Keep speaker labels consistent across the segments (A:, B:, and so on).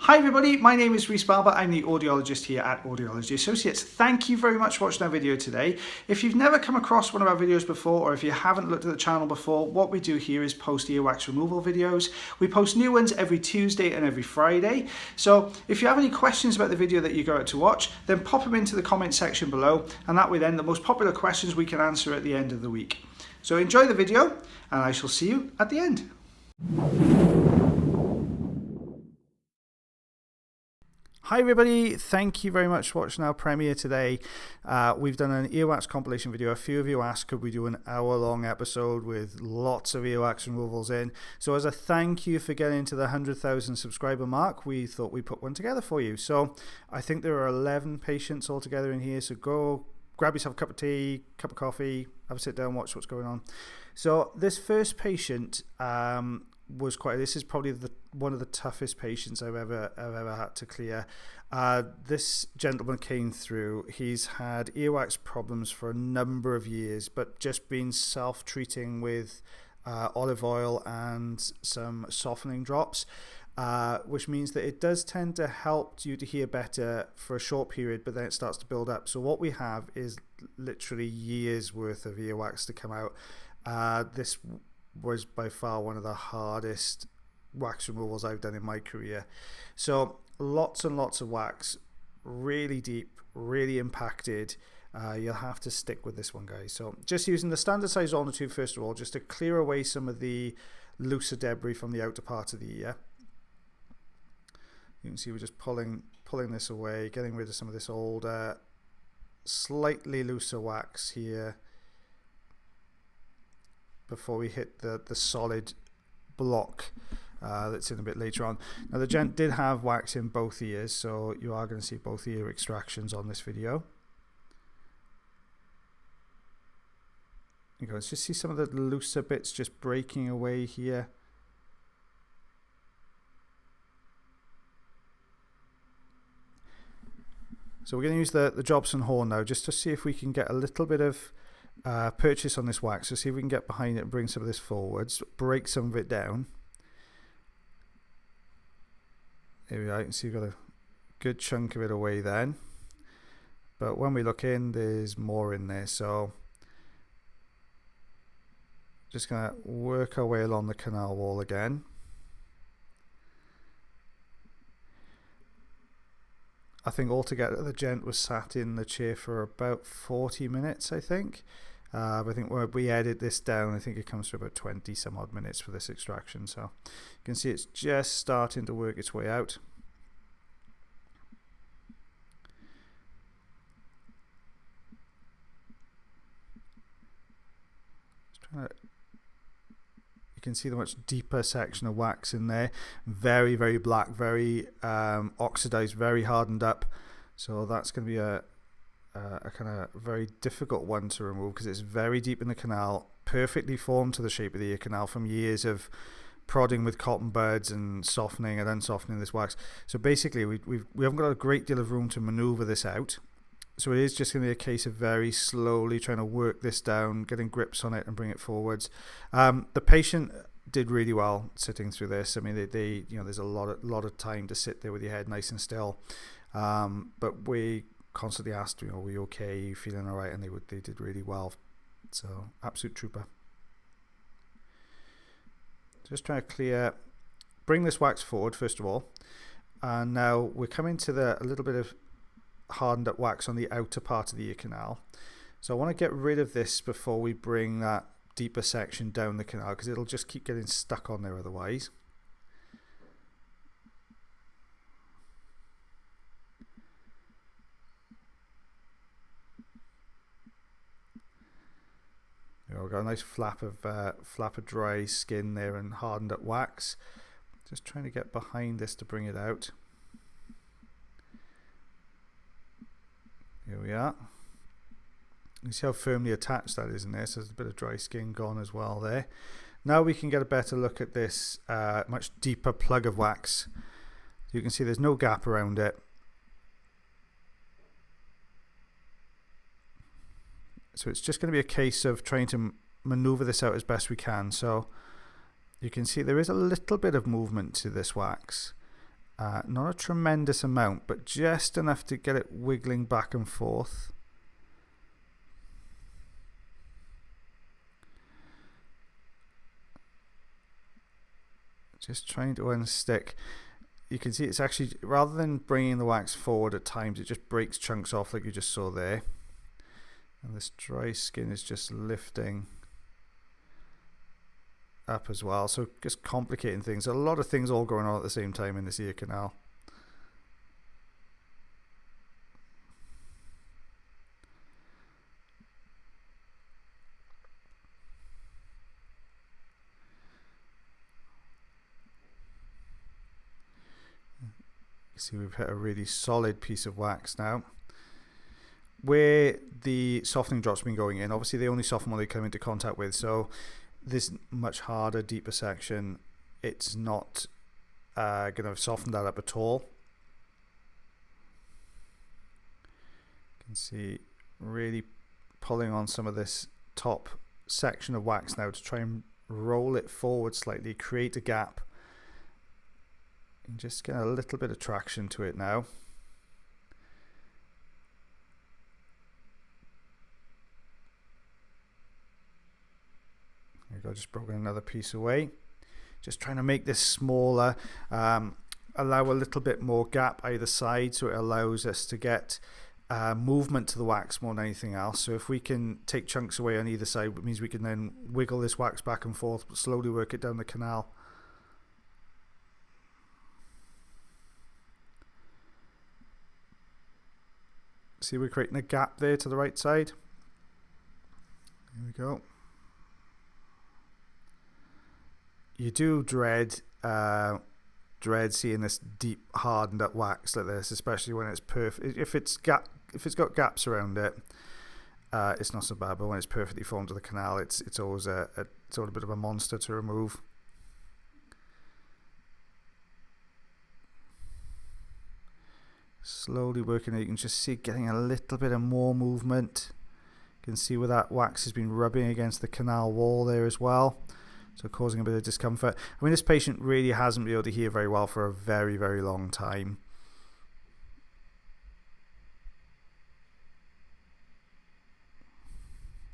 A: Hi everybody, my name is Rhys Barber. I'm the audiologist here at Audiology Associates. Thank you very much for watching our video today. If you've never come across one of our videos before, or if you haven't looked at the channel before, what we do here is post earwax removal videos. We post new ones every Tuesday and every Friday. So if you have any questions about the video that you go out to watch, then pop them into the comment section below, and that way then the most popular questions we can answer at the end of the week. So enjoy the video, and I shall see you at the end. Hi everybody, thank you very much for watching our premiere today. We've done an earwax compilation video. A few of you asked could we do an hour-long episode with lots of earwax removals in. So as a thank you for getting to the 100,000 subscriber mark, we thought we'd put one together for you. So I think there are 11 patients altogether in here, so go grab yourself a cup of tea, cup of coffee, have a sit down, watch what's going on. So this first patient this is probably one of the toughest patients I've ever had to clear. This gentleman came through. He's had earwax problems for a number of years, but just been self-treating with olive oil and some softening drops, which means that it does tend to help you to hear better for a short period, but then it starts to build up. So what we have is literally years worth of earwax to come out. This was by far one of the hardest wax removals I've done in my career. So lots and lots of wax, really deep, really impacted. You'll have to stick with this one, guys. So just using the standard size ulnar tube first of all, just to clear away some of the looser debris from the outer part of the ear. You can see we're just pulling this away, getting rid of some of this older, slightly looser wax here before we hit the solid block that's in a bit later on. Now the gent did have wax in both ears, so you are going to see both ear extractions on this video. You guys just see some of the looser bits just breaking away here. So we're going to use the Jobson horn now just to see if we can get a little bit of purchase on this wax. So see if we can get behind it and bring some of this forwards, break some of it down. There we are. You can see we've got a good chunk of it away then, but when we look in, there's more in there. So just gonna work our way along the canal wall again. I think altogether the gent was sat in the chair for about 40 minutes, I think. But I think when we edit this down, I think it comes to about 20 some odd minutes for this extraction. So you can see it's just starting to work its way out. You can see the much deeper section of wax in there, very, very black, very oxidized, very hardened up. So that's going to be a kind of very difficult one to remove because it's very deep in the canal, perfectly formed to the shape of the ear canal from years of prodding with cotton buds and softening and unsoftening this wax. So basically we haven't got a great deal of room to maneuver this out. So it is just going to be a case of very slowly trying to work this down, getting grips on it and bring it forwards. The patient did really well sitting through this. I mean, they there's a lot of time to sit there with your head nice and still. But we constantly asked, are you okay? Are you feeling all right? And they did really well. So absolute trooper. Just trying to bring this wax forward first of all. And now we're coming to a little bit of hardened up wax on the outer part of the ear canal. So I want to get rid of this before we bring that deeper section down the canal, because it'll just keep getting stuck on there otherwise. We've got a nice flap of dry skin there and hardened up wax. Just trying to get behind this to bring it out. Here we are. You see how firmly attached that is in there, so there's a bit of dry skin gone as well there. Now we can get a better look at this much deeper plug of wax. You can see there's no gap around it. So it's just going to be a case of trying to maneuver this out as best we can. So you can see there is a little bit of movement to this wax. Not a tremendous amount, but just enough to get it wiggling back and forth. Just trying to unstick. You can see it's actually, rather than bringing the wax forward at times, it just breaks chunks off like you just saw there. And this dry skin is just lifting up as well, so just complicating things. A lot of things all going on at the same time in this ear canal. You see we've hit a really solid piece of wax now. Where the softening drops have been going in, obviously they only soften when they come into contact with, so this much harder, deeper section, it's not going to have softened that up at all. You can see really pulling on some of this top section of wax now to try and roll it forward slightly, create a gap, and just get a little bit of traction to it now. There we go, just broken another piece away. Just trying to make this smaller, allow a little bit more gap either side, so it allows us to get movement to the wax more than anything else. So if we can take chunks away on either side, it means we can then wiggle this wax back and forth, but slowly work it down the canal. See, we're creating a gap there to the right side. There we go. You do dread seeing this deep hardened up wax like this, especially when it's perfect. If it's got gaps around it, it's not so bad. But when it's perfectly formed to the canal, it's always a bit of a monster to remove. Slowly working it, you can just see getting a little bit of more movement. You can see where that wax has been rubbing against the canal wall there as well, so causing a bit of discomfort. I mean, this patient really hasn't been able to hear very well for a very, very long time.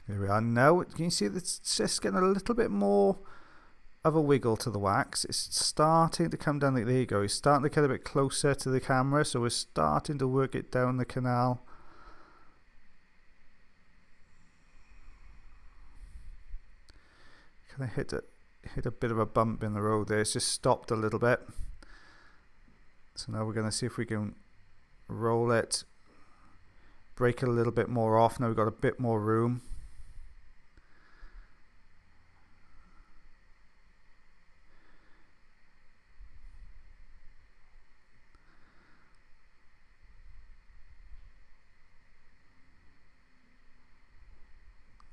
A: There we are. Now, can you see it's just getting a little bit more of a wiggle to the wax. It's starting to come down. There you go. It's starting to get a bit closer to the camera, so we're starting to work it down the canal. Kind of hit a bit of a bump in the road there. It's just stopped a little bit. So now we're going to see if we can roll it, break it a little bit more off. Now we've got a bit more room.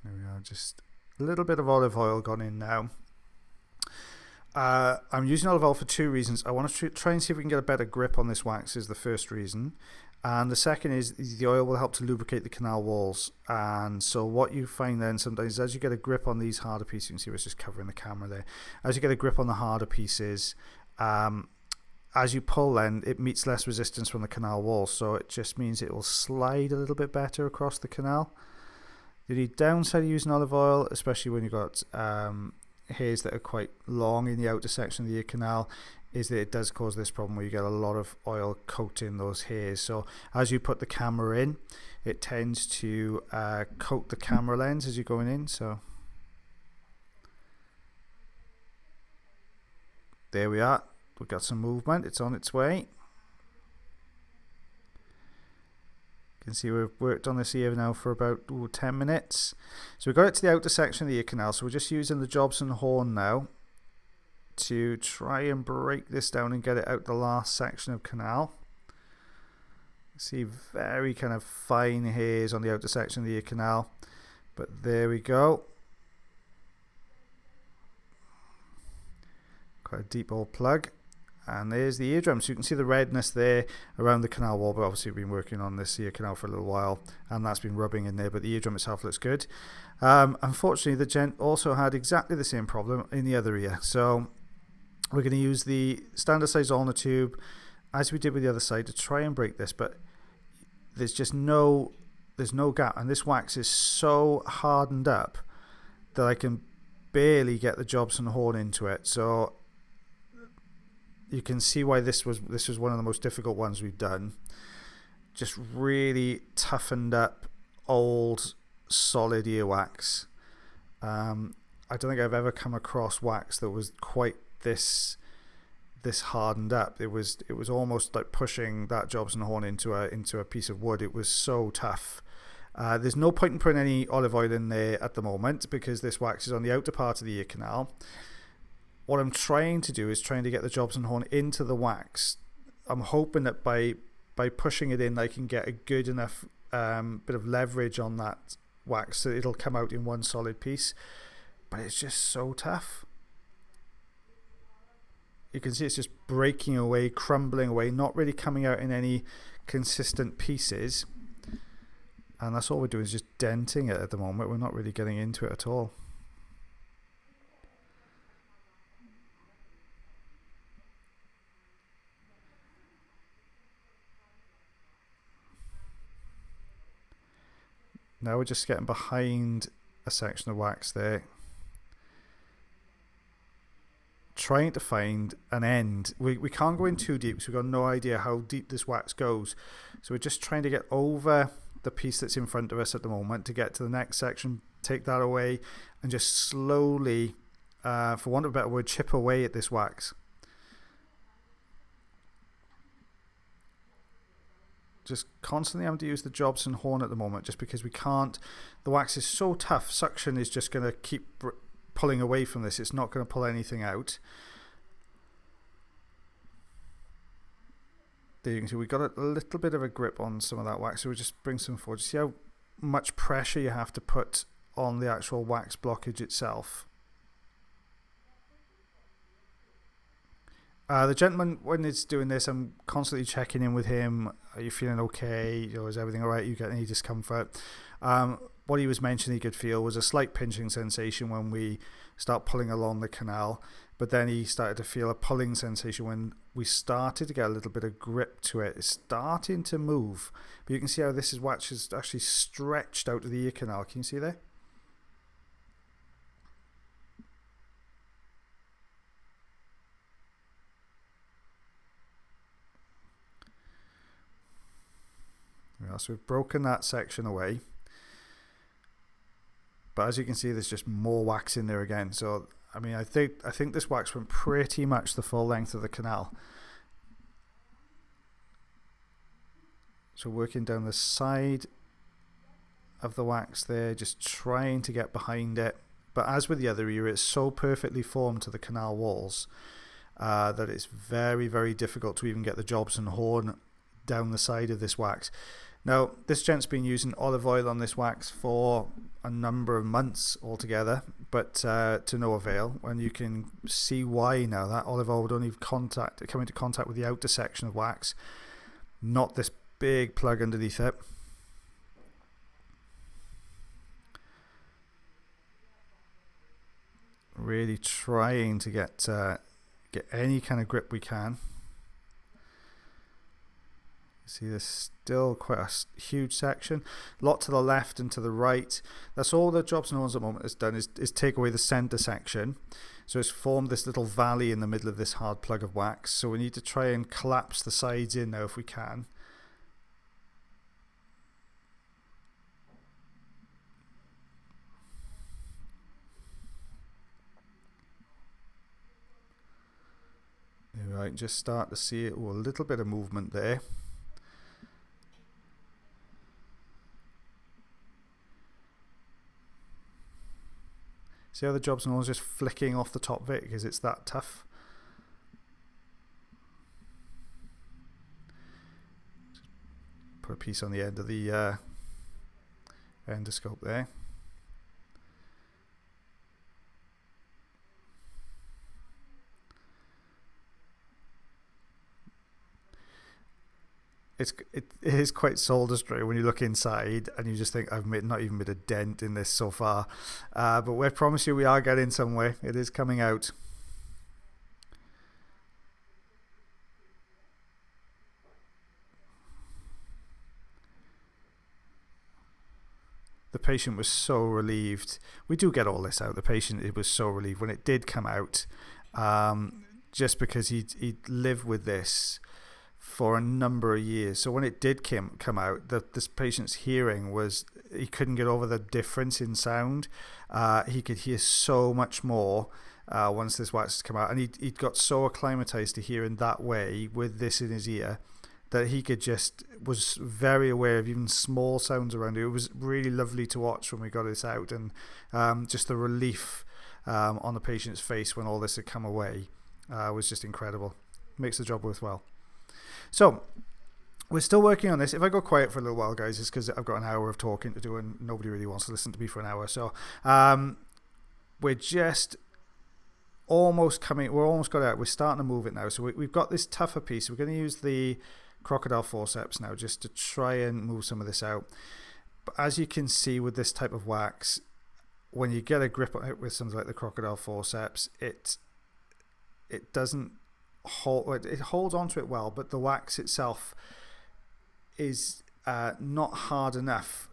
A: There we are, just a little bit of olive oil gone in now. I'm using olive oil for two reasons. I want to try and see if we can get a better grip on this wax is the first reason. And the second is the oil will help to lubricate the canal walls. And so what you find then sometimes as you get a grip on these harder pieces, you can see it's just covering the camera there. As you get a grip on the harder pieces, as you pull then, it meets less resistance from the canal wall. So it just means it will slide a little bit better across the canal. The downside of using olive oil, especially when you've got hairs that are quite long in the outer section of the ear canal, is that it does cause this problem where you get a lot of oil coating those hairs. So as you put the camera in, it tends to coat the camera lens as you're going in. So there we are. We've got some movement. It's on its way. You can see we've worked on this ear now for about 10 minutes. So we've got it to the outer section of the ear canal. So we're just using the Jobson horn now to try and break this down and get it out the last section of canal. See very kind of fine hairs on the outer section of the ear canal. But there we go. Quite a deep old plug. And there's the eardrum, so you can see the redness there around the canal wall, but obviously we've been working on this ear canal for a little while, and that's been rubbing in there, but the eardrum itself looks good. Unfortunately, the gent also had exactly the same problem in the other ear, so we're going to use the standard size ulnar tube, as we did with the other side, to try and break this, but there's no gap, and this wax is so hardened up that I can barely get the Jobson horn into it. So you can see why this was one of the most difficult ones we've done. Just really toughened up old solid earwax. I don't think I've ever come across wax that was quite this hardened up. It was almost like pushing that Jobson horn into a piece of wood. It was so tough. There's no point in putting any olive oil in there at the moment because this wax is on the outer part of the ear canal. What I'm trying to do is trying to get the Jobson horn into the wax. I'm hoping that by pushing it in, I can get a good enough bit of leverage on that wax so it'll come out in one solid piece. But it's just so tough. You can see it's just breaking away, crumbling away, not really coming out in any consistent pieces. And that's all we're doing, is just denting it at the moment. We're not really getting into it at all. Now we're just getting behind a section of wax there, trying to find an end. We can't go in too deep, so we've got no idea how deep this wax goes. So we're just trying to get over the piece that's in front of us at the moment to get to the next section, take that away, and just slowly, for want of a better word, chip away at this wax. Just constantly having to use the Jobson horn at the moment, just because we can't. The wax is so tough. Suction is just going to keep pulling away from this. It's not going to pull anything out. There you can see we got a little bit of a grip on some of that wax, so we'll just bring some forward. See how much pressure you have to put on the actual wax blockage itself. The gentleman, when he's doing this, I'm constantly checking in with him. Are you feeling okay? Is everything all right? You get any discomfort? What he was mentioning he could feel was a slight pinching sensation when we start pulling along the canal, but then he started to feel a pulling sensation when we started to get a little bit of grip to it. It's starting to move, but you can see how this wax is actually stretched out of the ear canal. Can you see there? So we've broken that section away, but as you can see, there's just more wax in there again. So I mean, I think this wax went pretty much the full length of the canal. So working down the side of the wax there, just trying to get behind it. But as with the other ear, it's so perfectly formed to the canal walls that it's very, very difficult to even get the Jobson horn down the side of this wax. Now, this gent's been using olive oil on this wax for a number of months altogether, but to no avail. And you can see why now. That olive oil would only come into contact with the outer section of wax, not this big plug underneath it. Really trying to get any kind of grip we can. See, there's still quite a huge section, a lot to the left and to the right. That's all the Jobson horns at the moment has done is take away the center section. So it's formed this little valley in the middle of this hard plug of wax. So we need to try and collapse the sides in now if we can. Right, just start to see it. Oh, a little bit of movement there. See how the Jobson horn is just flicking off the top of it because it's that tough. Put a piece on the end of the endoscope there. It is quite soul destroying when you look inside and you just think, I've not even made a dent in this so far, but we promise you we are getting somewhere. It is coming out. The patient was so relieved. We do get all this out. The patient, it was so relieved when it did come out, just because he'd lived with this for a number of years. So when it did come out, this patient's hearing was, he couldn't get over the difference in sound. He could hear so much more once this wax had come out, and he'd got so acclimatized to hearing that way with this in his ear that he was very aware of even small sounds around it. It was really lovely to watch when we got this out, and just the relief on the patient's face when all this had come away was just incredible. Makes the job worthwhile. So we're still working on this. If I go quiet for a little while, guys, it's because I've got an hour of talking to do and nobody really wants to listen to me for an hour. So we're just almost got it out. We're starting to move it now. So we've got this tougher piece. We're going to use the crocodile forceps now just to try and move some of this out. But as you can see with this type of wax, when you get a grip on it with something like the crocodile forceps, it doesn't hold, it holds onto it well, but the wax itself is not hard enough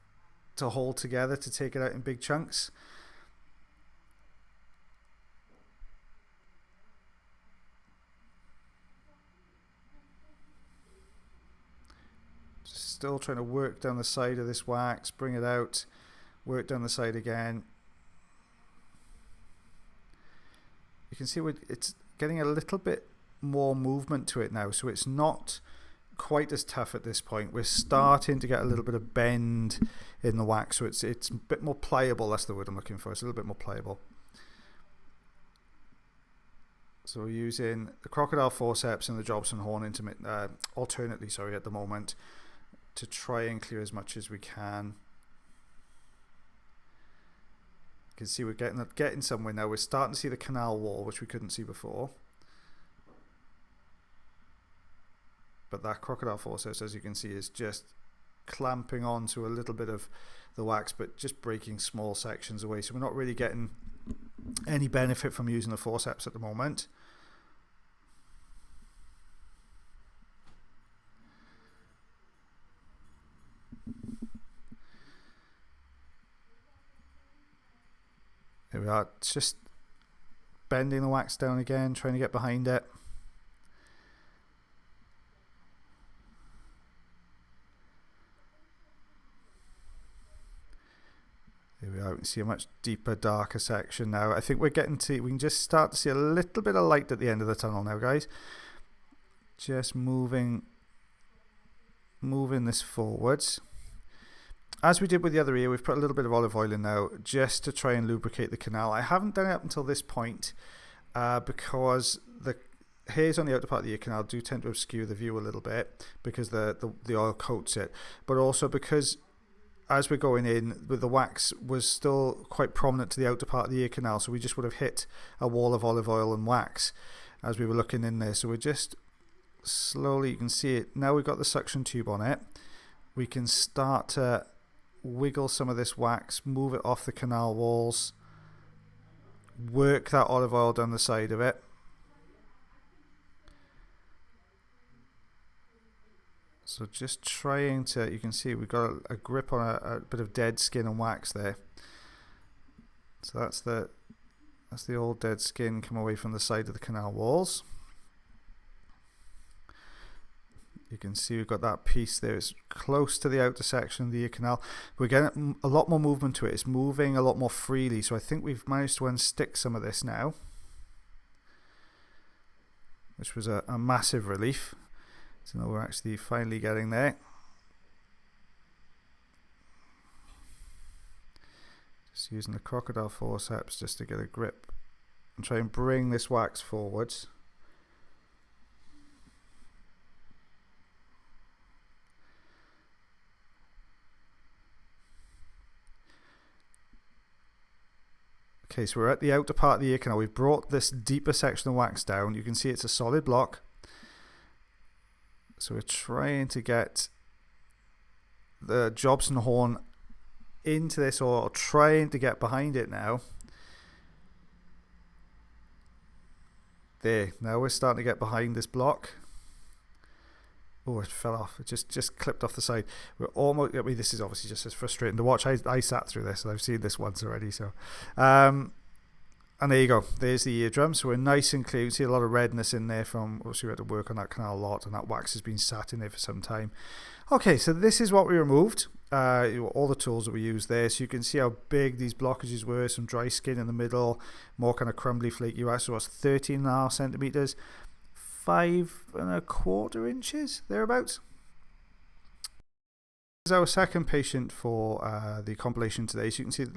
A: to hold together to take it out in big chunks. Still trying to work down the side of this wax, bring it out, work down the side again. You can see it's getting a little bit more movement to it now, so it's not quite as tough at this point. We're starting to get a little bit of bend in the wax, so it's a bit more pliable. That's the word I'm looking for. It's a little bit more pliable. So we're using the crocodile forceps and the Jobson horn alternately, at the moment, to try and clear as much as we can. You can see we're getting somewhere now. We're starting to see the canal wall, which we couldn't see before. But that crocodile forceps, as you can see, is just clamping onto a little bit of the wax, but just breaking small sections away. So we're not really getting any benefit from using the forceps at the moment. Here we are, just bending the wax down again, trying to get behind it. Here we are, we can see a much deeper, darker section now. I think we can just start to see a little bit of light at the end of the tunnel now, guys. Just moving this forwards. As we did with the other ear, we've put a little bit of olive oil in now just to try and lubricate the canal. I haven't done it up until this point because the hairs on the outer part of the ear canal do tend to obscure the view a little bit because the oil coats it, but also because as we're going in, with the wax was still quite prominent to the outer part of the ear canal, so we just would have hit a wall of olive oil and wax as we were looking in there. So we're just slowly, you can see it now, we've got the suction tube on it. We can start to wiggle some of this wax, move it off the canal walls, work that olive oil down the side of it. So just trying to, you can see we've got a grip on a bit of dead skin and wax there. So that's the old dead skin come away from the side of the canal walls. You can see we've got that piece there. It's close to the outer section of the ear canal. We're getting a lot more movement to it. It's moving a lot more freely. So I think we've managed to unstick some of this now, which was a massive relief. So now we're actually finally getting there. Just using the crocodile forceps just to get a grip and try and bring this wax forwards. Okay, so we're at the outer part of the ear canal. We've brought this deeper section of wax down. You can see it's a solid block. So we're trying to get the Jobson horn into this, or trying to get behind it now. There, now we're starting to get behind this block. Oh, it fell off. It just clipped off the side. We're almost. I mean, this is obviously just as frustrating to watch. I sat through this and I've seen this once already. So, and there you go. There's the eardrum. So we're nice and clear. You can see a lot of redness in there from obviously we had to work on that canal a lot, and that wax has been sat in there for some time. Okay, so this is what we removed. All the tools that we used there. So you can see how big these blockages were. Some dry skin in the middle, more kind of crumbly, flaky wax. So it's 13.5 centimeters. 5.25 inches thereabouts. This is our second patient for the compilation today. So you can see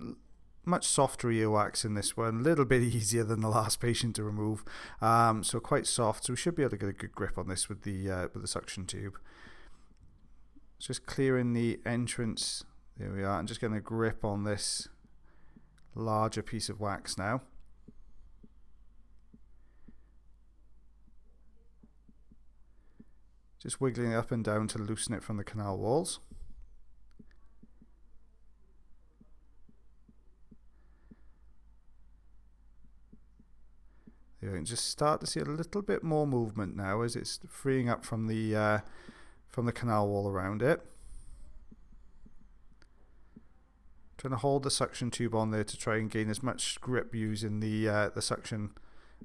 A: much softer earwax in this one, a little bit easier than the last patient to remove. So quite soft. So we should be able to get a good grip on this with the suction tube. Just clearing the entrance. There we are. I'm just getting a grip on this larger piece of wax now. Just wiggling it up and down to loosen it from the canal walls. You can just start to see a little bit more movement now as it's freeing up from the canal wall around it. Trying to hold the suction tube on there to try and gain as much grip using the suction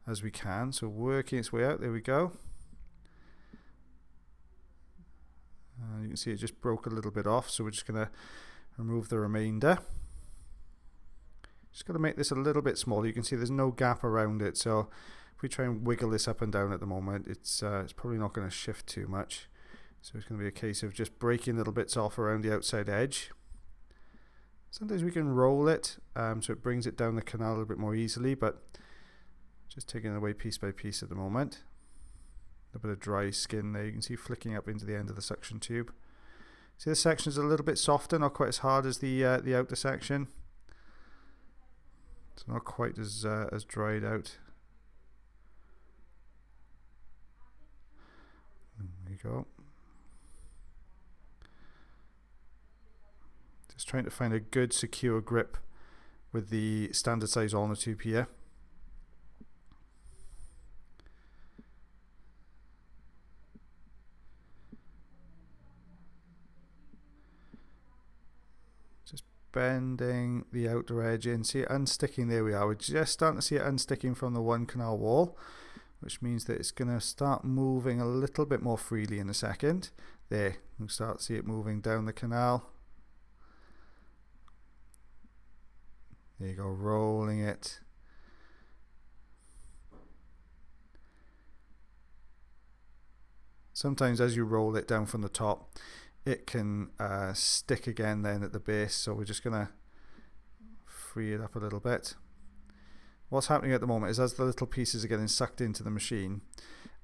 A: as we can. So working its way out. There we go. You can see it just broke a little bit off, so we're just going to remove the remainder. Just going to make this a little bit smaller. You can see there's no gap around it, so if we try and wiggle this up and down at the moment, it's probably not going to shift too much. So it's going to be a case of just breaking little bits off around the outside edge. Sometimes we can roll it, so it brings it down the canal a little bit more easily, but just taking it away piece by piece at the moment. A bit of dry skin there, you can see flicking up into the end of the suction tube. See, this section is a little bit softer, not quite as hard as the outer section. It's not quite as dried out. There you go. Just trying to find a good secure grip with the standard size ulnar tube here. Bending the outer edge in. See it unsticking. There we are. We're just starting to see it unsticking from the one canal wall, which means that it's going to start moving a little bit more freely in a second. There, we'll start to see it moving down the canal. There you go, rolling it. Sometimes as you roll it down from the top, it can stick again then at the base, so we're just going to free it up a little bit. What's happening at the moment is as the little pieces are getting sucked into the machine,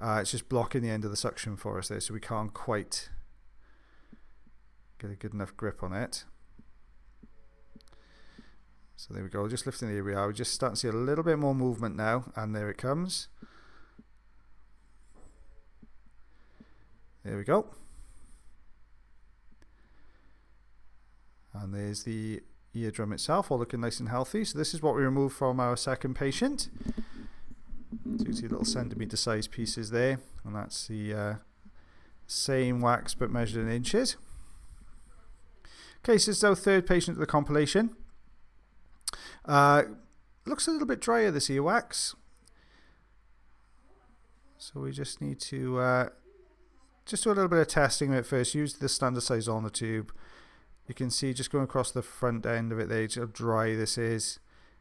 A: it's just blocking the end of the suction for us there, so we can't quite get a good enough grip on it. So there we go, just lifting the area. We're just starting to see a little bit more movement now, and there it comes. There we go. And there's the eardrum itself, all looking nice and healthy. So this is what we removed from our second patient. So you can see little centimetre size pieces there, and that's the same wax but measured in inches. Okay, so this is our third patient of the compilation. Looks a little bit drier, this earwax. So we just need to just do a little bit of testing at first. Use the standard size ulnar tube. You can see just going across the front end of it there, just how dry this is.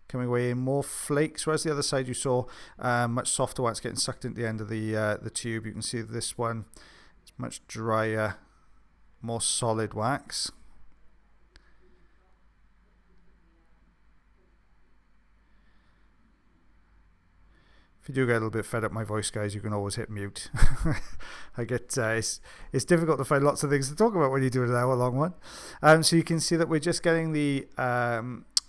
A: Coming away in more flakes, whereas the other side you saw much softer wax getting sucked into the end of the tube. You can see this one is much drier, more solid wax. If you do get a little bit fed up my voice, guys, you can always hit mute. I get it's difficult to find lots of things to talk about when you do an hour-long one. So you can see that we're just getting the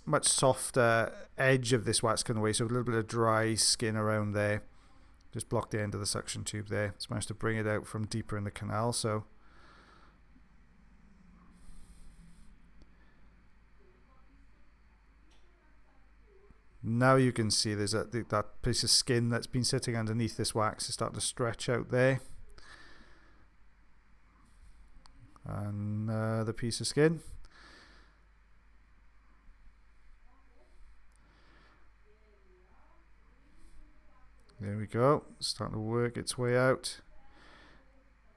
A: much softer edge of this wax coming away, so a little bit of dry skin around there. Just block the end of the suction tube there. It's managed to bring it out from deeper in the canal. So now you can see there's that piece of skin that's been sitting underneath this wax is starting to stretch out there. Another piece of skin. There we go, starting to work its way out.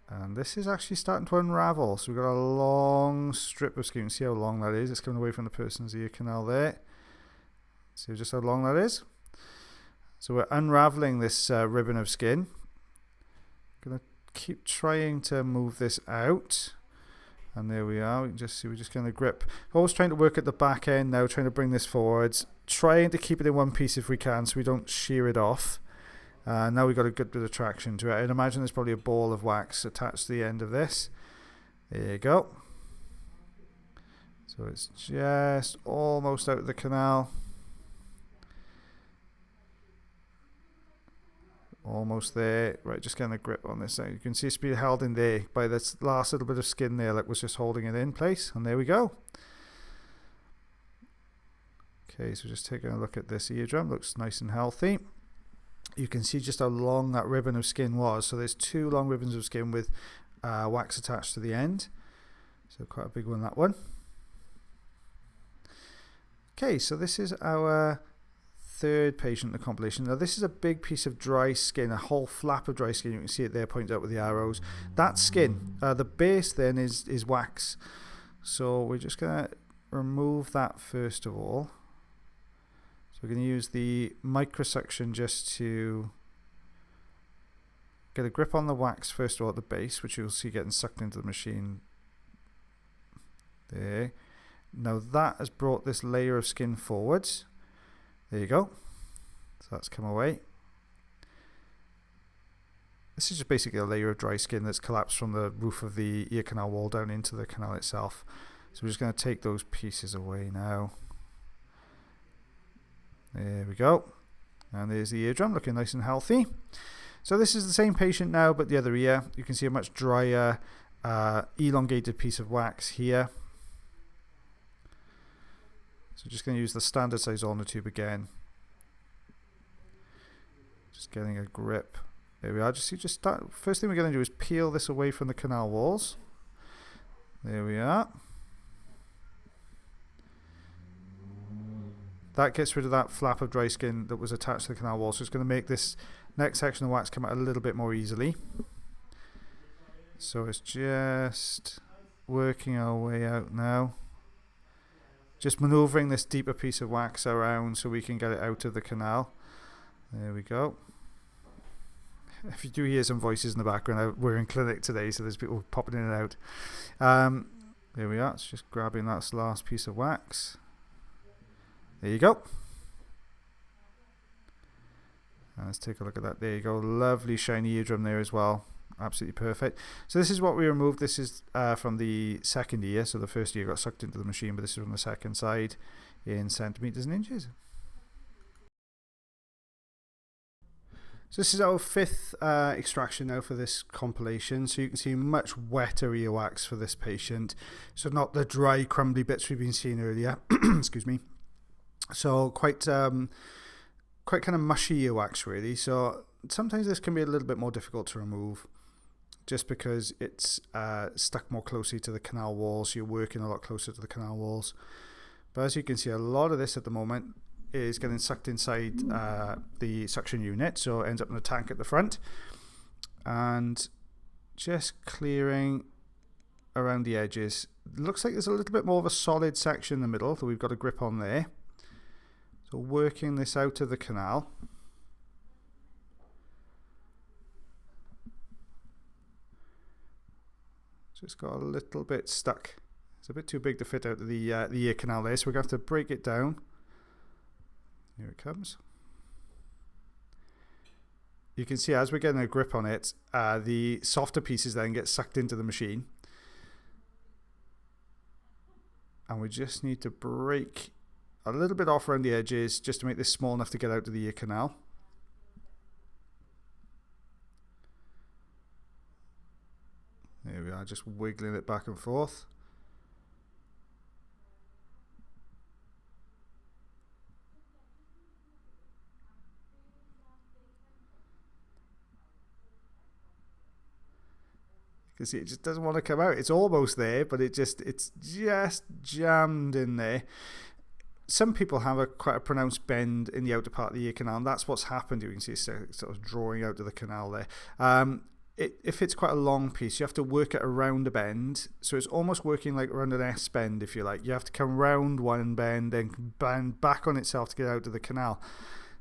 A: And this is actually starting to unravel. So we've got a long strip of skin. You can see how long that is. It's coming away from the person's ear canal there. See just how long that is? So we're unraveling this ribbon of skin. I'm going to keep trying to move this out. And there we are. We can just see we're just going to grip. Always trying to work at the back end now, trying to bring this forwards. Trying to keep it in one piece if we can so we don't shear it off. Now we've got a good bit of traction to it. I'd imagine there's probably a ball of wax attached to the end of this. There you go. So it's just almost out of the canal. Almost there. Right, just getting a grip on this side. You can see it's being held in there by this last little bit of skin there that was just holding it in place. And there we go. Okay, so just taking a look at this eardrum. Looks nice and healthy. You can see just how long that ribbon of skin was. So there's 2 long ribbons of skin with wax attached to the end. So quite a big one, that one. Okay, so this is our 3rd patient in the compilation. Now this is a big piece of dry skin, a whole flap of dry skin. You can see it there pointed out with the arrows. That skin, the base then is wax. So we're just going to remove that first of all. So we're going to use the microsuction just to get a grip on the wax first of all at the base, which you'll see getting sucked into the machine there. Now that has brought this layer of skin forwards. There you go. So that's come away. This is just basically a layer of dry skin that's collapsed from the roof of the ear canal wall down into the canal itself. So we're just going to take those pieces away now. There we go. And there's the eardrum looking nice and healthy. So this is the same patient now, but the other ear. You can see a much drier, elongated piece of wax here. So just going to use the standard size ulnar tube again. Just getting a grip. There we are. First thing we're going to do is peel this away from the canal walls. There we are. That gets rid of that flap of dry skin that was attached to the canal wall. So it's going to make this next section of wax come out a little bit more easily. So it's just working our way out now. Just maneuvering this deeper piece of wax around so we can get it out of the canal. There we go. If you do hear some voices in the background, we're in clinic today, so there's people popping in and out. There we are. It's just grabbing that last piece of wax. There you go. Let's take a look at that. There you go. Lovely shiny eardrum there as well. Absolutely perfect. So this is what we removed. This is from the 2nd ear. So the 1st ear got sucked into the machine, but this is from the 2nd side in centimeters and inches. So this is our 5th extraction now for this compilation. So you can see much wetter earwax for this patient. So not the dry, crumbly bits we've been seeing earlier. Excuse me. So quite kind of mushy earwax really. So sometimes this can be a little bit more difficult to remove just because it's stuck more closely to the canal walls. So you're working a lot closer to the canal walls. But as you can see, a lot of this at the moment is getting sucked inside the suction unit. So it ends up in a tank at the front. And just clearing around the edges. It looks like there's a little bit more of a solid section in the middle that we've got a grip on there. So working this out of the canal. Just got a little bit stuck. It's a bit too big to fit out of the ear canal there, so we're going to have to break it down. Here it comes. You can see as we're getting a grip on it, the softer pieces then get sucked into the machine. And we just need to break a little bit off around the edges just to make this small enough to get out of the ear canal. There we are, just wiggling it back and forth. You can see it just doesn't want to come out. It's almost there, but it's just jammed in there. Some people have quite a pronounced bend in the outer part of the ear canal, and that's what's happened. You can see it's sort of drawing out of the canal there. If it's quite a long piece, you have to work it around a bend. So it's almost working like around an S bend, if you like. You have to come round one bend, then bend back on itself to get out of the canal.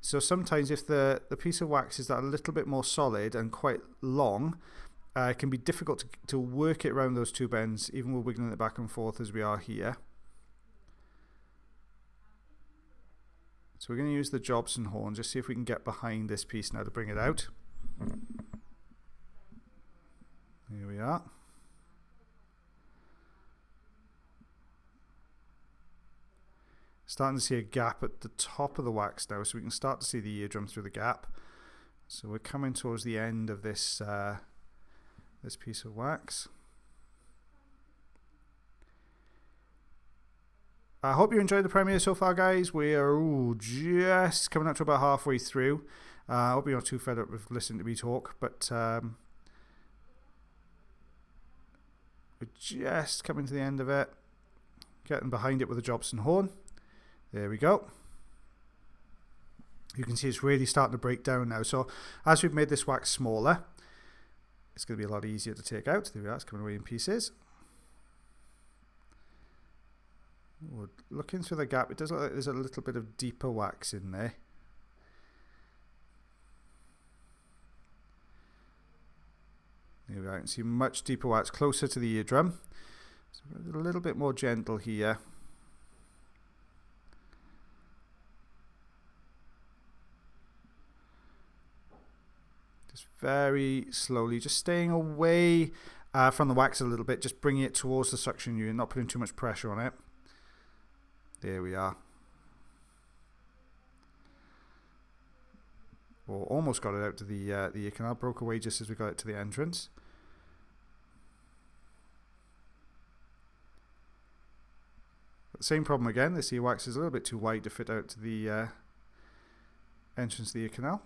A: So sometimes if the piece of wax is that a little bit more solid and quite long, it can be difficult to work it around those two bends, even with wiggling it back and forth as we are here. So we're going to use the Jobson horn, just see if we can get behind this piece now to bring it out. Here we are. Starting to see a gap at the top of the wax now, so we can start to see the eardrum through the gap. So we're coming towards the end of this this piece of wax. I hope you enjoyed the premiere so far, guys. We are just coming up to about halfway through. I hope you're not too fed up with listening to me talk, but we're just coming to the end of it. Getting behind it with the Jobson horn. There we go. You can see it's really starting to break down now. So as we've made this wax smaller, it's going to be a lot easier to take out. There we are, it's coming away in pieces. Looking through the gap, it does look like there's a little bit of deeper wax in there. There we are, you can see much deeper wax closer to the eardrum. So a little bit more gentle here. Just very slowly, just staying away from the wax a little bit, just bringing it towards the suction unit, not putting too much pressure on it. There we are. Well, almost got it out to the ear canal, broke away just as we got it to the entrance. But the same problem again, this ear wax is a little bit too wide to fit out to the entrance of the ear canal.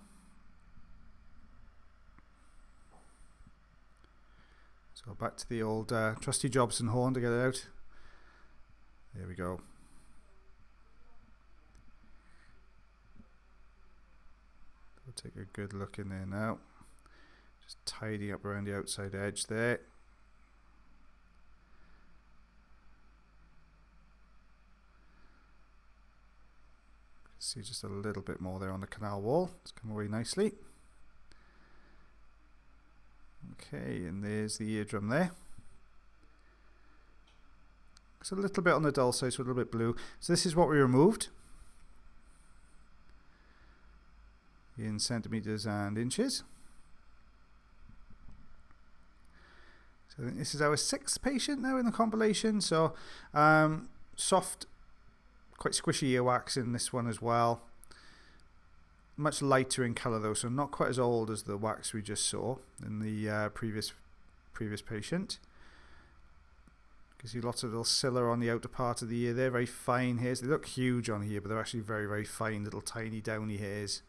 A: So back to the old trusty Jobson horn to get it out. There we go. We'll take a good look in there now. Just tidying up around the outside edge there. See just a little bit more there on the canal wall. It's come away nicely. Okay, and there's the eardrum there. It's a little bit on the dull side, so a little bit blue. So this is what we removed in centimeters and inches. So I think this is our 6th patient now in the compilation. So soft, quite squishy earwax in this one as well. Much lighter in colour though, so not quite as old as the wax we just saw in the previous patient. You can see lots of little cilla on the outer part of the ear. They're very fine hairs. They look huge on here, but they're actually very, very fine, little tiny downy hairs.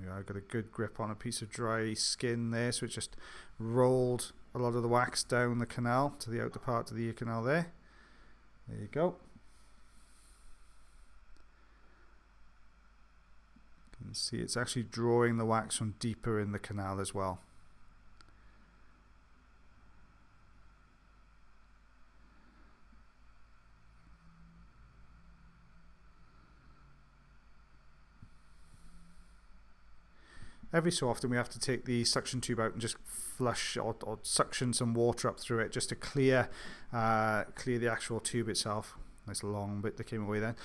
A: Yeah, I've got a good grip on a piece of dry skin there, so it just rolled a lot of the wax down the canal to the outer part of the ear canal there. There you go. You can see it's actually drawing the wax from deeper in the canal as well. Every so often we have to take the suction tube out and just flush or suction some water up through it just to clear the actual tube itself. Nice long bit that came away then,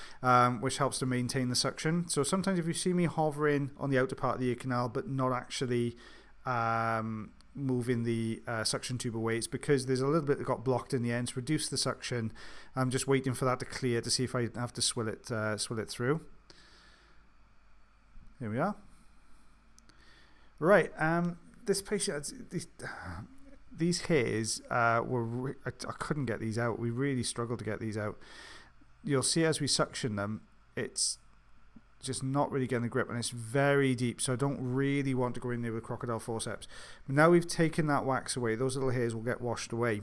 A: which helps to maintain the suction. So sometimes if you see me hovering on the outer part of the ear canal but not actually moving the suction tube away, it's because there's a little bit that got blocked in the end. To reduce the suction, I'm just waiting for that to clear to see if I have to swill it through. Here we are. Right, this patient, these hairs I couldn't get these out. We really struggled to get these out. You'll see as we suction them, it's just not really getting the grip, and it's very deep, so I don't really want to go in there with crocodile forceps. But now we've taken that wax away, those little hairs will get washed away.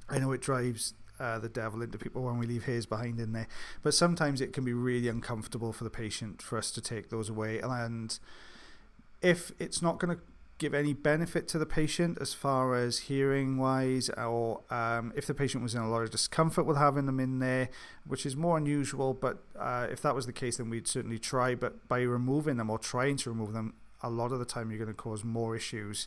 A: I know it drives the devil into people when we leave hairs behind in there, but sometimes it can be really uncomfortable for the patient for us to take those away, and if it's not going to give any benefit to the patient as far as hearing wise, or if the patient was in a lot of discomfort with having them in there, which is more unusual, but if that was the case, then we'd certainly try. But by removing them or trying to remove them, a lot of the time you're going to cause more issues,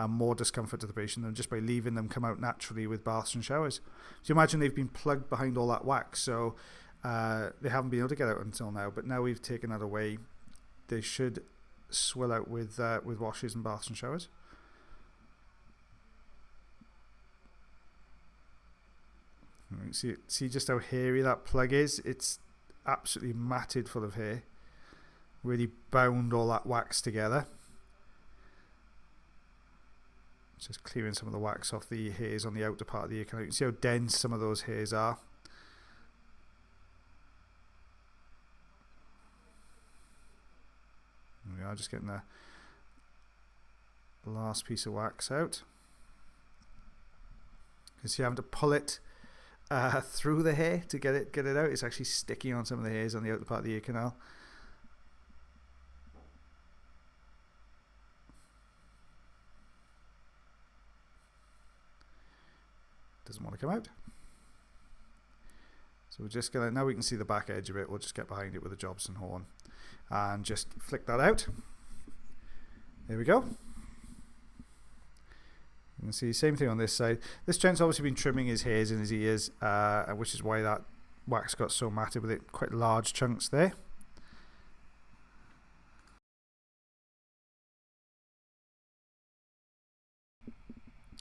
A: more discomfort to the patient than just by leaving them come out naturally with baths and showers. So imagine they've been plugged behind all that wax, so they haven't been able to get out until now, but now we've taken that away, they should swill out with washes and baths and showers. See just how hairy that plug is. It's absolutely matted full of hair, really bound all that wax together. Just clearing some of the wax off the hairs on the outer part of the ear canal. You can see how dense some of those hairs are. We are just getting the last piece of wax out. You can see having to pull it through the hair to get it out. It's actually sticking on some of the hairs on the outer part of the ear canal. Doesn't want to come out. So we're just gonna, now we can see the back edge of it, we'll just get behind it with a Jobson horn and just flick that out. There we go. You can see same thing on this side. This gent's obviously been trimming his hairs in his ears, which is why that wax got so matted with it, quite large chunks there.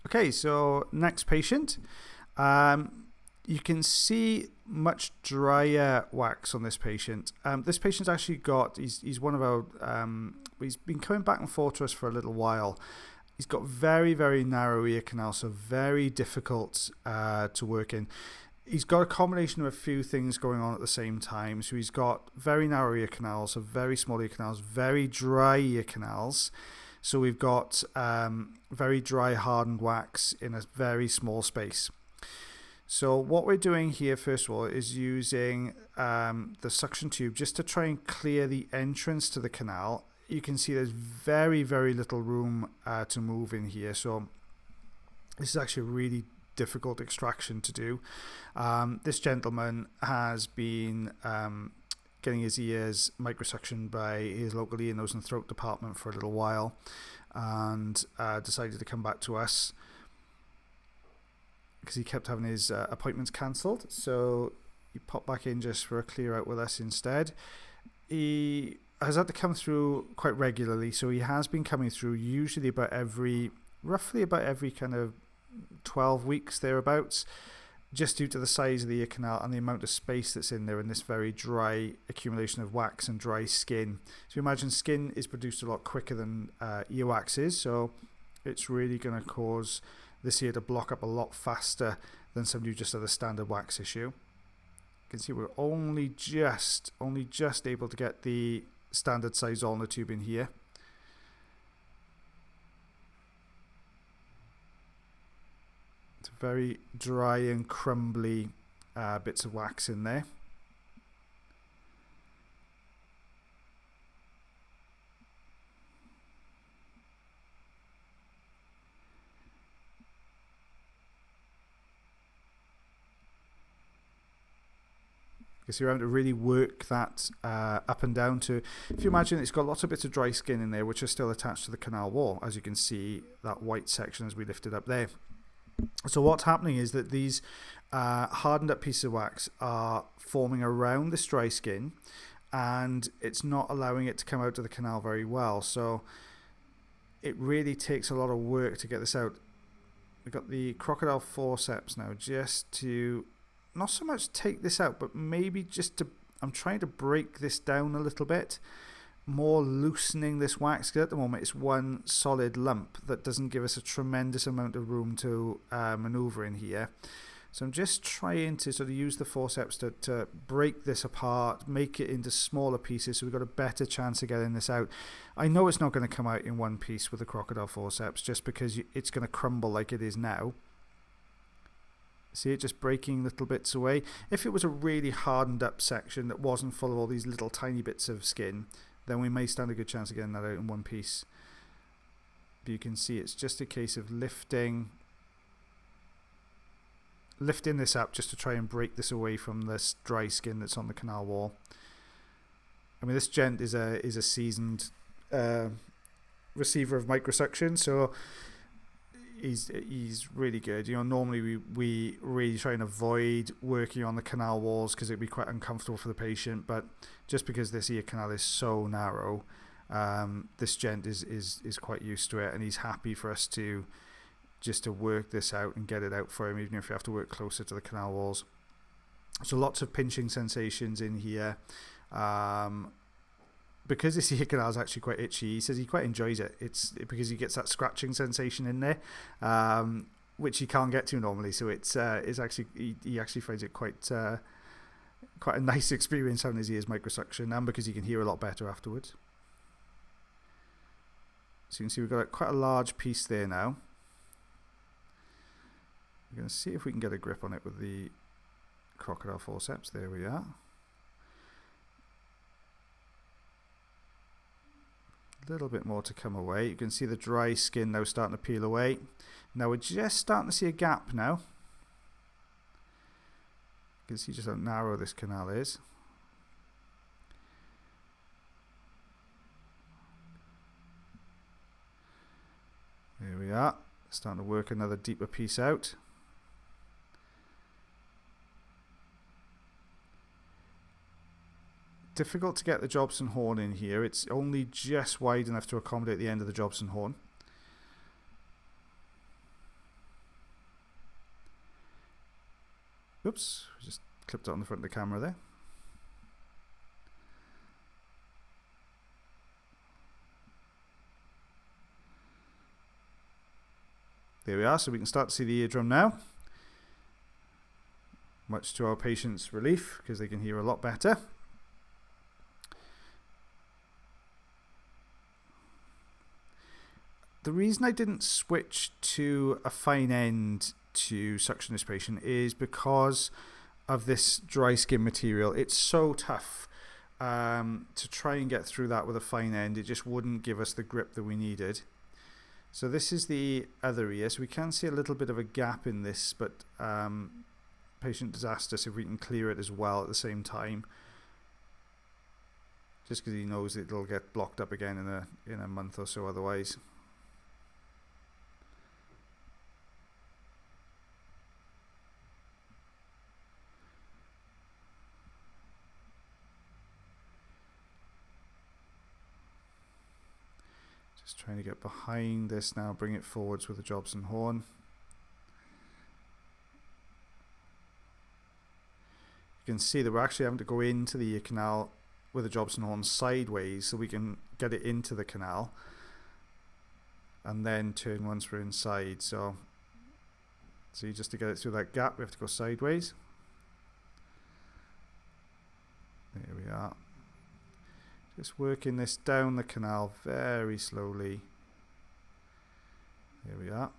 A: Okay, so next patient. You can see much drier wax on this patient. This patient's actually got, he's one of our, he's been coming back and forth to us for a little while. He's got very, very narrow ear canal, so very difficult to work in. He's got a combination of a few things going on at the same time. So he's got very narrow ear canals, so very small ear canals, very dry ear canals. So we've got very dry hardened wax in a very small space. So what we're doing here, first of all, is using the suction tube just to try and clear the entrance to the canal. You can see there's very, very little room to move in here. So this is actually a really difficult extraction to do. This gentleman has been getting his ears microsuctioned by his local ear, nose and throat department for a little while, and decided to come back to us because he kept having his appointments cancelled. So he popped back in just for a clear out with us instead. He has had to come through quite regularly, so he has been coming through usually roughly about every kind of 12 weeks thereabouts, just due to the size of the ear canal and the amount of space that's in there and this very dry accumulation of wax and dry skin. So imagine skin is produced a lot quicker than earwax is, so it's really going to cause this ear to block up a lot faster than somebody who just had a standard wax issue. You can see we're only just able to get the standard size ulnar tube in here. It's very dry and crumbly bits of wax in there. Because you're having to really work that up and down to, if you imagine it's got lots of bits of dry skin in there which are still attached to the canal wall, as you can see that white section as we lifted up there. So what's happening is that these hardened up pieces of wax are forming around this dry skin, and it's not allowing it to come out of the canal very well. So it really takes a lot of work to get this out. We've got the crocodile forceps now just to not so much take this out, but maybe just to, I'm trying to break this down a little bit, more loosening this wax, because at the moment it's one solid lump that doesn't give us a tremendous amount of room to maneuver in here. So I'm just trying to sort of use the forceps to break this apart, make it into smaller pieces so we've got a better chance of getting this out. I know it's not going to come out in one piece with the crocodile forceps just because it's going to crumble like it is now. See it just breaking little bits away. If it was a really hardened up section that wasn't full of all these little tiny bits of skin, then we may stand a good chance of getting that out in one piece. But you can see it's just a case of lifting this up just to try and break this away from this dry skin that's on the canal wall. I mean, this gent is a seasoned receiver of microsuction, so he's really good. You know, normally we really try and avoid working on the canal walls because it'd be quite uncomfortable for the patient, but just because this ear canal is so narrow, this gent is quite used to it, and he's happy for us to work this out and get it out for him, even if we have to work closer to the canal walls. So lots of pinching sensations in here. Because this ear canal is actually quite itchy, he says he quite enjoys it. It's because he gets that scratching sensation in there, which he can't get to normally. So it's actually he actually finds it quite a nice experience having his ears microsuction, and because he can hear a lot better afterwards. So you can see we've got quite a large piece there now. We're going to see if we can get a grip on it with the crocodile forceps. There we are. A little bit more to come away. You can see the dry skin now starting to peel away. Now we're just starting to see a gap now. You can see just how narrow this canal is. There we are. Starting to work another deeper piece out. Difficult to get the Jobson horn in here. It's only just wide enough to accommodate the end of the Jobson horn. Oops, just clipped it on the front of the camera there. There we are, so we can start to see the eardrum now. Much to our patients' relief, because they can hear a lot better. The reason I didn't switch to a fine end to suction this patient is because of this dry skin material. It's so tough to try and get through that with a fine end. It just wouldn't give us the grip that we needed. So this is the other ear. So we can see a little bit of a gap in this, but patient has asked us if we can clear it as well at the same time, just because he knows it'll get blocked up again in a month or so otherwise. Just trying to get behind this now, bring it forwards with the Jobson horn. You can see that we're actually having to go into the ear canal with the Jobson horn sideways so we can get it into the canal and then turn once we're inside. So just to get it through that gap, we have to go sideways. There we are. Just working this down the canal very slowly. There we are.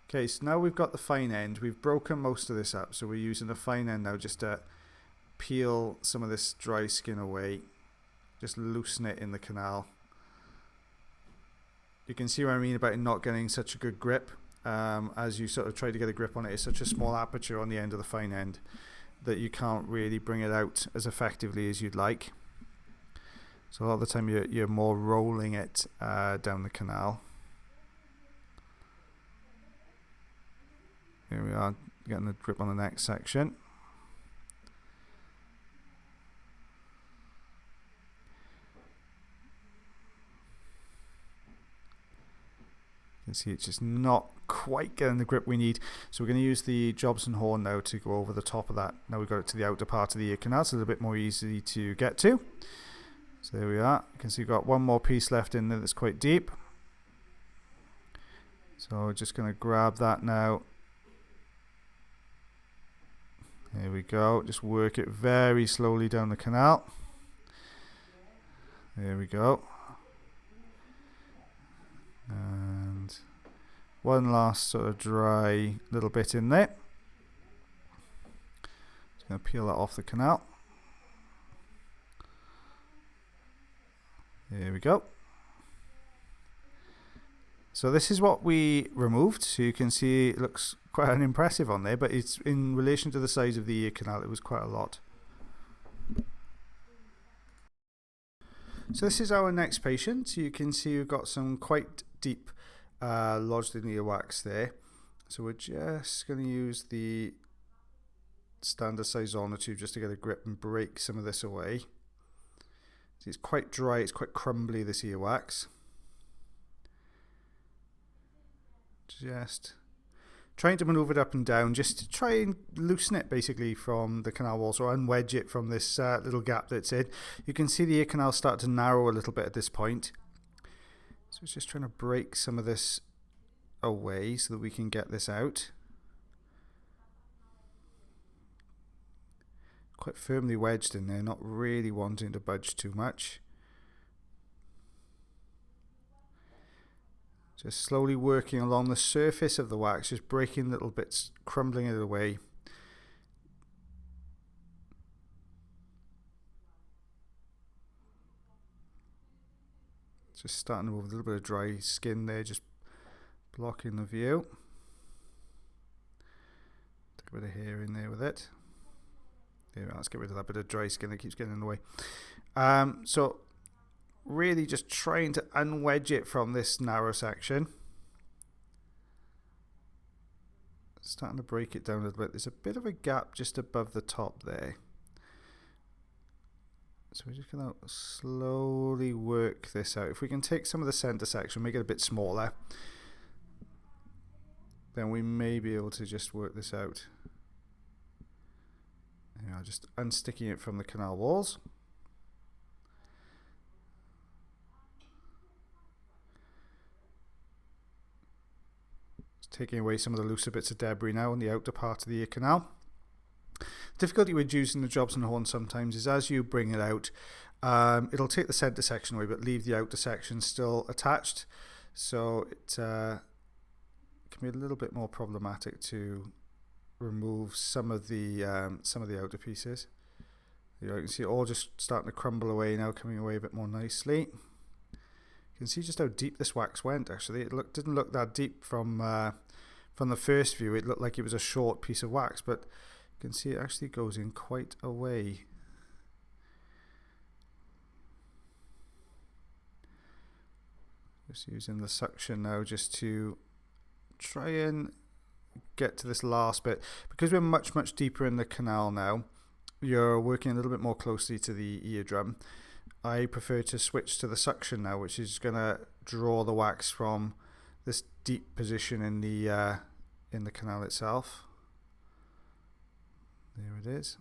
A: Okay, so now we've got the fine end. We've broken most of this up, so we're using the fine end now just to peel some of this dry skin away. Just loosen it in the canal. You can see what I mean about it not getting such a good grip. As you sort of try to get a grip on it, it's such a small aperture on the end of the fine end that you can't really bring it out as effectively as you'd like. So a lot of the time you're more rolling it down the canal. Here we are, getting the grip on the next section. You can see it's just not quite getting the grip we need. So we're going to use the Jobson horn now to go over the top of that. Now we've got it to the outer part of the ear canal, so it's a little bit more easy to get to. So there we are. You can see we've got one more piece left in there that's quite deep. So we're just going to grab that now. There we go. Just work it very slowly down the canal. There we go. And one last sort of dry little bit in there. Just going to peel that off the canal. There we go. So this is what we removed. So you can see it looks quite unimpressive on there, but it's in relation to the size of the ear canal, it was quite a lot. So this is our next patient. You can see we've got some quite deep lodged in the earwax there. So we're just going to use the standard size sonotube just to get a grip and break some of this away. See, it's quite dry, it's quite crumbly, this earwax. Just trying to maneuver it up and down just to try and loosen it basically from the canal wall, so unwedge it from this little gap that's in. You can see the ear canal start to narrow a little bit at this point. So it's just trying to break some of this away so that we can get this out. Quite firmly wedged in there, not really wanting to budge too much. Just slowly working along the surface of the wax, just breaking little bits, crumbling it away. Just starting to move a little bit of dry skin there, just blocking the view. Take a bit of hair in there with it. There we are, let's get rid of that bit of dry skin that keeps getting in the way. So really just trying to unwedge it from this narrow section. Starting to break it down a little bit. There's a bit of a gap just above the top there. So we're just going to slowly work this out. If we can take some of the center section, make it a bit smaller, then we may be able to just work this out. You know, just unsticking it from the canal walls. Taking away some of the looser bits of debris now on the outer part of the ear canal. Difficulty with using the Jobson horn sometimes is as you bring it out, it'll take the center section away but leave the outer section still attached. So it can be a little bit more problematic to remove some of the outer pieces. You can see it all just starting to crumble away now, coming away a bit more nicely. You can see just how deep this wax went. Actually, it didn't look that deep from the first view. It looked like it was a short piece of wax, but you can see it actually goes in quite a way. Just using the suction now just to try and get to this last bit. Because we're much deeper in the canal now, you're working a little bit more closely to the eardrum. I prefer to switch to the suction now, which is going to draw the wax from this deep position in the canal itself. There it is.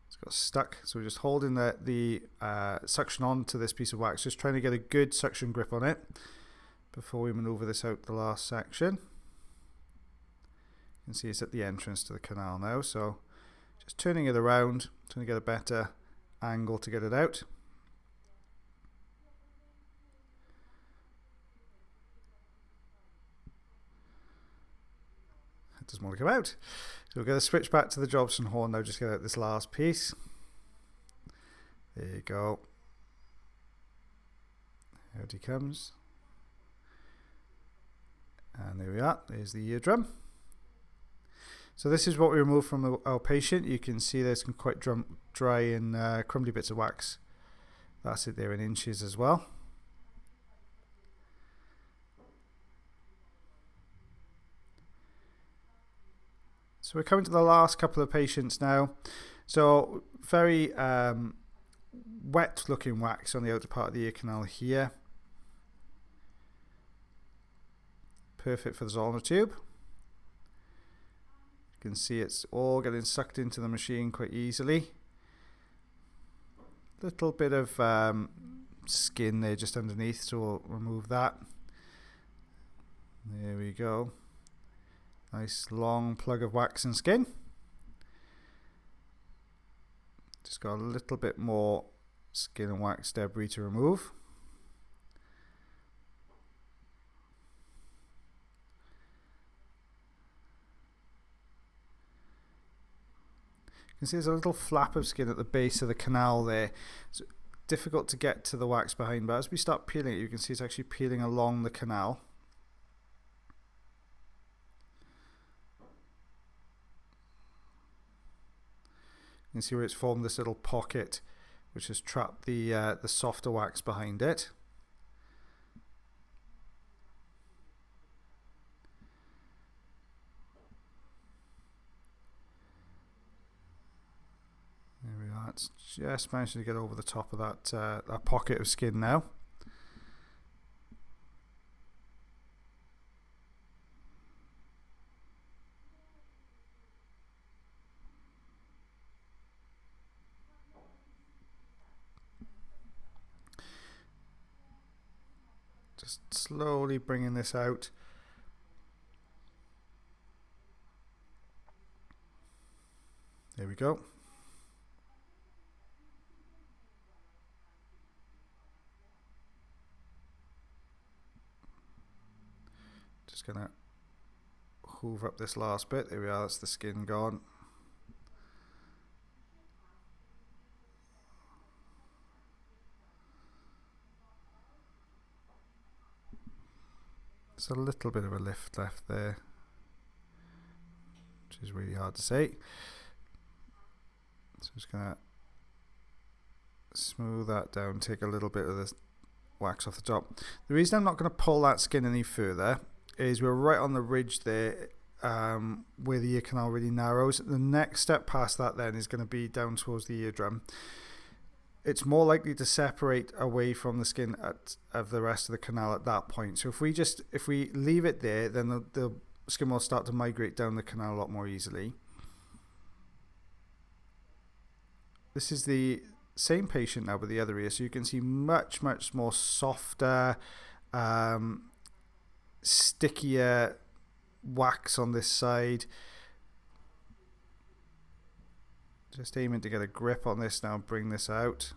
A: It's got stuck, so we're just holding the suction on to this piece of wax, just trying to get a good suction grip on it before we maneuver this out the last section. You can see it's at the entrance to the canal now, so just turning it around, trying to get a better angle to get it out. It doesn't want to come out. So we're going to switch back to the Jobson horn now, just get out this last piece. There you go. Out he comes. And there we are, there's the eardrum. So this is what we removed from our patient. You can see there's some quite dry and crumbly bits of wax. That's it there in inches as well. So we're coming to the last couple of patients now. So very wet looking wax on the outer part of the ear canal here. Perfect for the Zollner tube. You can see it's all getting sucked into the machine quite easily. Little bit of skin there just underneath, so we'll remove that. There we go. Nice long plug of wax and skin. Just got a little bit more skin and wax debris to remove. You can see there's a little flap of skin at the base of the canal there. It's difficult to get to the wax behind, but as we start peeling it, you can see it's actually peeling along the canal. You can see where it's formed this little pocket which has trapped the softer wax behind it. There we are. It's just managed to get over the top of that pocket of skin now. Just slowly bringing this out. There we go. Just gonna hoover up this last bit. There we are, that's the skin gone. There's a little bit of a lift left there, which is really hard to see. So I'm just gonna smooth that down, take a little bit of the wax off the top. The reason I'm not going to pull that skin any further is we're right on the ridge there, where the ear canal really narrows. The next step past that then is going to be down towards the eardrum. It's more likely to separate away from the skin of the rest of the canal at that point. So if we leave it there, then the skin will start to migrate down the canal a lot more easily. This is the same patient now with the other ear, so you can see much more softer, stickier wax on this side. Just aiming to get a grip on this now and bring this out.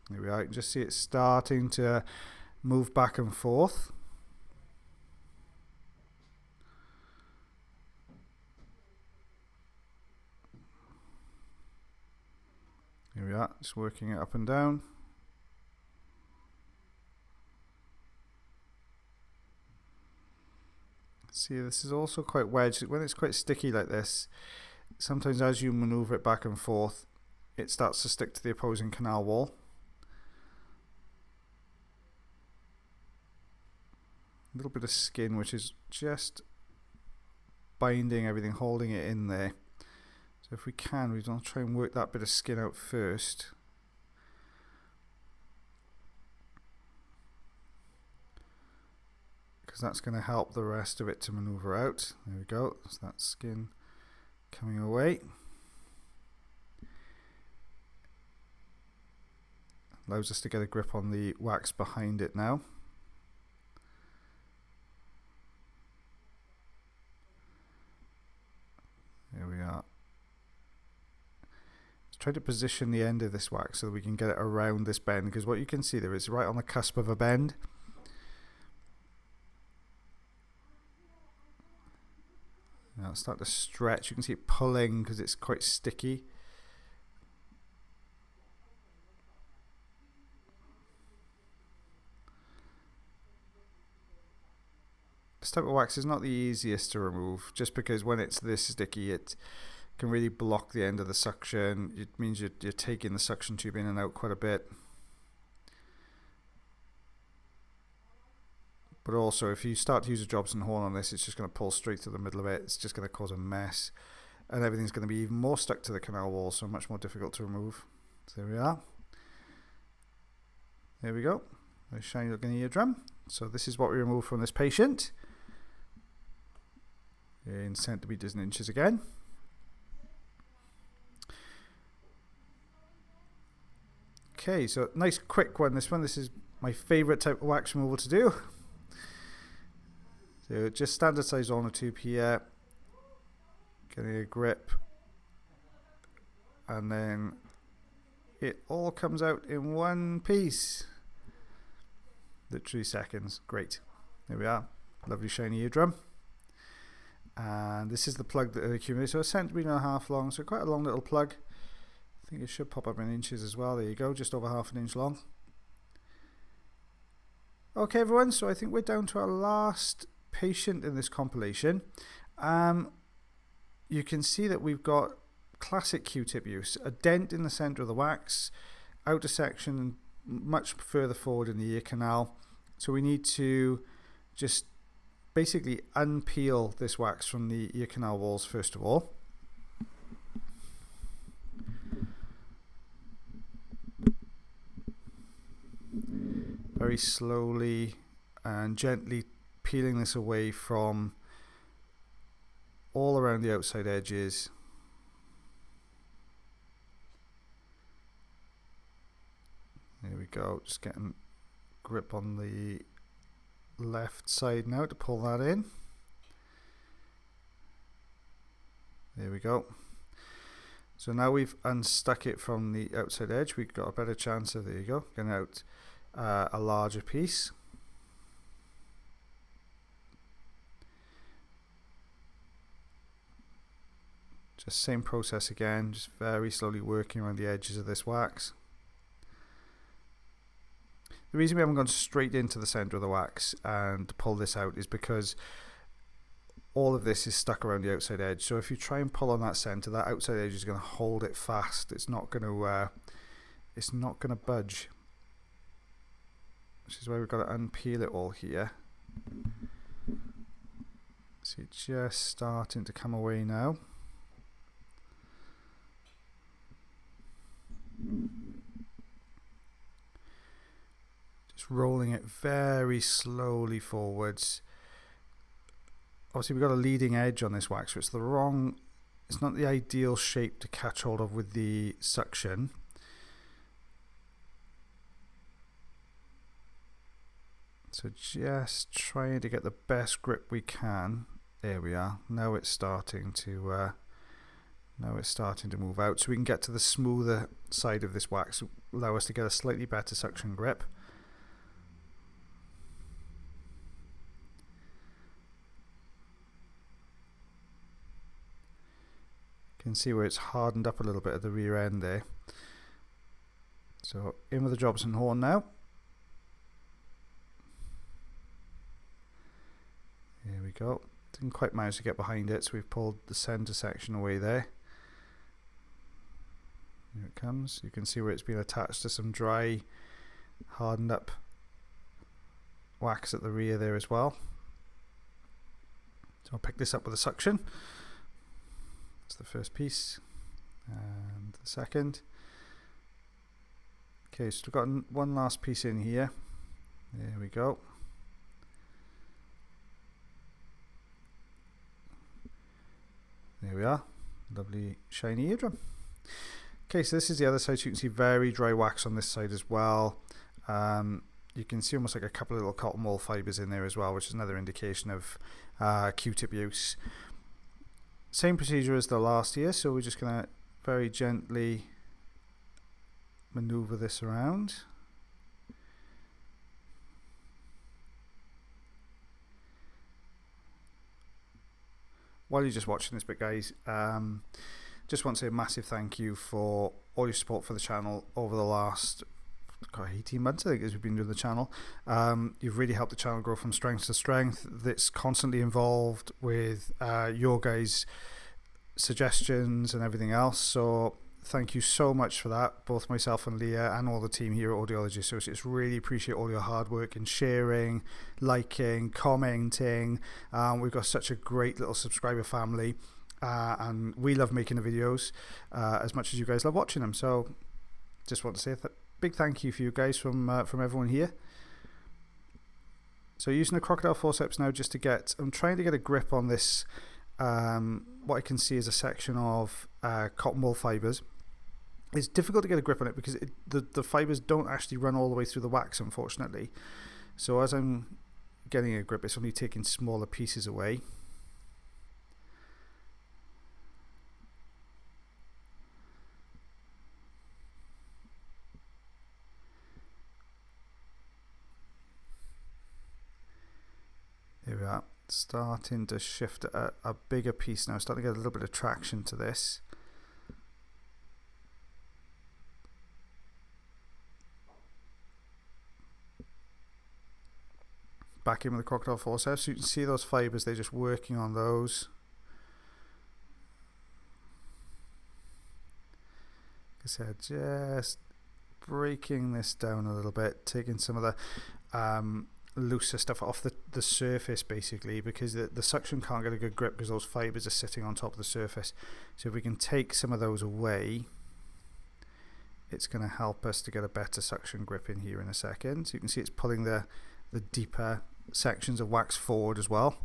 A: There we are. You can just see it starting to move back and forth. Here we are, just working it up and down. See, this is also quite wedged. When it's quite sticky like this, sometimes as you maneuver it back and forth, it starts to stick to the opposing canal wall. A little bit of skin which is just binding everything, holding it in there. So if we can, we don't try and work that bit of skin out first. Because that's going to help the rest of it to maneuver out. There we go. So that skin coming away. Allows us to get a grip on the wax behind it now. There we are. Let's try to position the end of this wax so that we can get it around this bend, because what you can see there is right on the cusp of a bend. Now it's starting to stretch. You can see it pulling because it's quite sticky. This type of wax is not the easiest to remove, just because when it's this sticky it can really block the end of the suction. It means you're taking the suction tube in and out quite a bit. but also if you start to use a Jobson horn on this, it's just going to pull straight through the middle of it. It's just going to cause a mess, and everything's going to be even more stuck to the canal wall, so much more difficult to remove. So there we are. There we go. A shiny looking eardrum. So this is what we removed from this patient in centimeters and inches again. Okay, so nice quick one. This is my favorite type of wax removal to do. So just standard size on a tube here, getting a grip, and then it all comes out in one piece. Literally seconds. Great. There we are. Lovely shiny eardrum. And this is the plug that accumulates. So a centimetre and a half long, so quite a long little plug. I think it should pop up in inches as well. There you go, just over ½ inch long. Okay everyone, so I think we're down to our last patient in this compilation. You can see that we've got classic Q-tip use, a dent in the center of the wax, outer section much further forward in the ear canal. So we need to just basically unpeel this wax from the ear canal walls first of all. Very slowly and gently peeling this away from all around the outside edges. There we go, just getting grip on the left side now to pull that in. There we go. So now we've unstuck it from the outside edge, we've got a better chance of, there you go, getting out a larger piece. Just same process again, just very slowly working around the edges of this wax. The reason we haven't gone straight into the center of the wax and pull this out is because all of this is stuck around the outside edge. So if you try and pull on that center, that outside edge is going to hold it fast. It's not going to budge. Which is why we've got to unpeel it all here. See, it's just starting to come away now. Just rolling it very slowly forwards. Obviously we've got a leading edge on this wax, so it's not the ideal shape to catch hold of with the suction. So just trying to get the best grip we can. There we are. Now it's starting to move out, so we can get to the smoother side of this wax, allow us to get a slightly better suction grip. You can see where it's hardened up a little bit at the rear end there. So in with the Jobson horn now. There we go. Didn't quite manage to get behind it, so we've pulled the center section away there. Here it comes. You can see where it's been attached to some dry, hardened up wax at the rear there as well. So I'll pick this up with a suction. That's the first piece, and the second. Okay, so we've got one last piece in here. There we go. There we are, lovely shiny eardrum. Okay, so this is the other side, so you can see very dry wax on this side as well. You can see almost like a couple of little cotton wool fibres in there as well, which is another indication of Q-tip use. Same procedure as the last year, so we're just going to very gently maneuver this around. While you're just watching this bit, guys, just want to say a massive thank you for all your support for the channel over the last 18 months, I think, as we've been doing the channel. You've really helped the channel grow from strength to strength. That's constantly involved with your guys' suggestions and everything else. So thank you so much for that, both myself and Leah and all the team here at Audiology Associates. Really appreciate all your hard work in sharing, liking, commenting. We've got such a great little subscriber family, and we love making the videos as much as you guys love watching them. So just want to say a big thank you for you guys from everyone here. So using the crocodile forceps now, just to get, I'm trying to get a grip on this. What I can see is a section of cotton wool fibers. It's difficult to get a grip on it because the fibers don't actually run all the way through the wax, unfortunately. So as I'm getting a grip, it's only taking smaller pieces away. Here we are, starting to shift a bigger piece now, starting to get a little bit of traction to this. Back in with the crocodile forceps, so you can see those fibers, they're just working on those. Like I said, just breaking this down a little bit, taking some of the looser stuff off the surface, basically, because the suction can't get a good grip because those fibers are sitting on top of the surface. So if we can take some of those away, it's going to help us to get a better suction grip in here in a second. So you can see it's pulling the deeper sections of wax forward as well.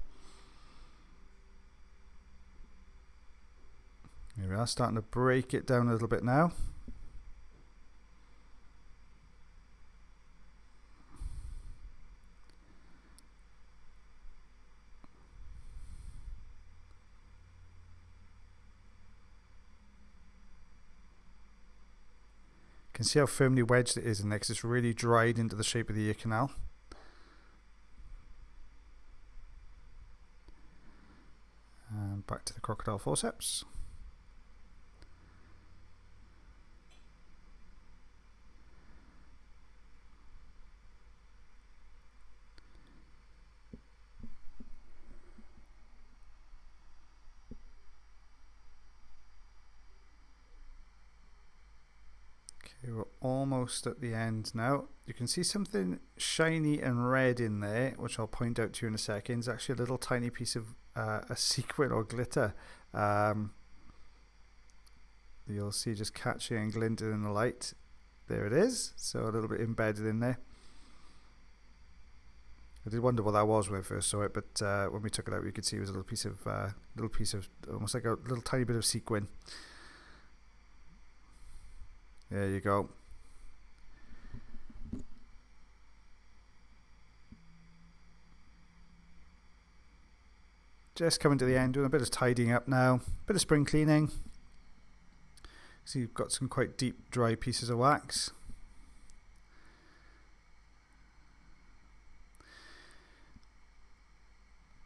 A: Here we are, starting to break it down a little bit now. You can see how firmly wedged it is in there because it's really dried into the shape of the ear canal. And back to the crocodile forceps. Okay, we're almost at the end now. You can see something shiny and red in there, which I'll point out to you in a second. It's actually a little tiny piece of a sequin or glitter. You'll see just catching and glinting in the light. There it is. So a little bit embedded in there. I did wonder what that was when I first saw it, but when we took it out, we could see it was a little piece of almost like a little tiny bit of sequin. There you go. Just coming to the end, doing a bit of tidying up now, a bit of spring cleaning. So you've got some quite deep, dry pieces of wax.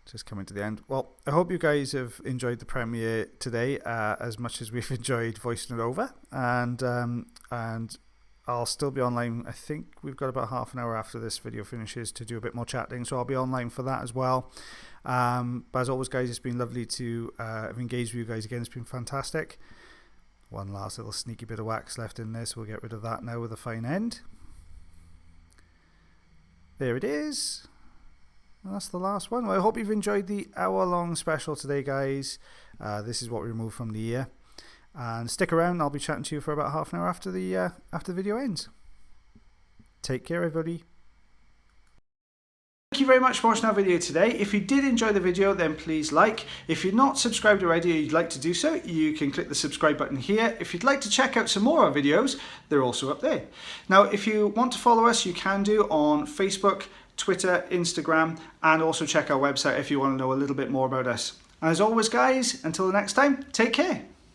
A: Just coming to the end. Well, I hope you guys have enjoyed the premiere today as much as we've enjoyed voicing it over, and I'll still be online. I think we've got about half an hour after this video finishes to do a bit more chatting, so I'll be online for that as well. But as always, guys, it's been lovely to have engaged with you guys again. It's been fantastic. One last little sneaky bit of wax left in there, so we'll get rid of that now with a fine end. There it is. And that's the last one. Well, I hope you've enjoyed the hour-long special today, guys. This is what we removed from the ear. And stick around. I'll be chatting to you for about half an hour after the video ends. Take care, everybody. Thank you very much for watching our video today. If you did enjoy the video, then please like. If you're not subscribed already or you'd like to do so, you can click the subscribe button here. If you'd like to check out some more of our videos, they're also up there. Now, if you want to follow us, you can do on Facebook, Twitter, Instagram, and also check our website if you want to know a little bit more about us. As always, guys, until the next time, take care.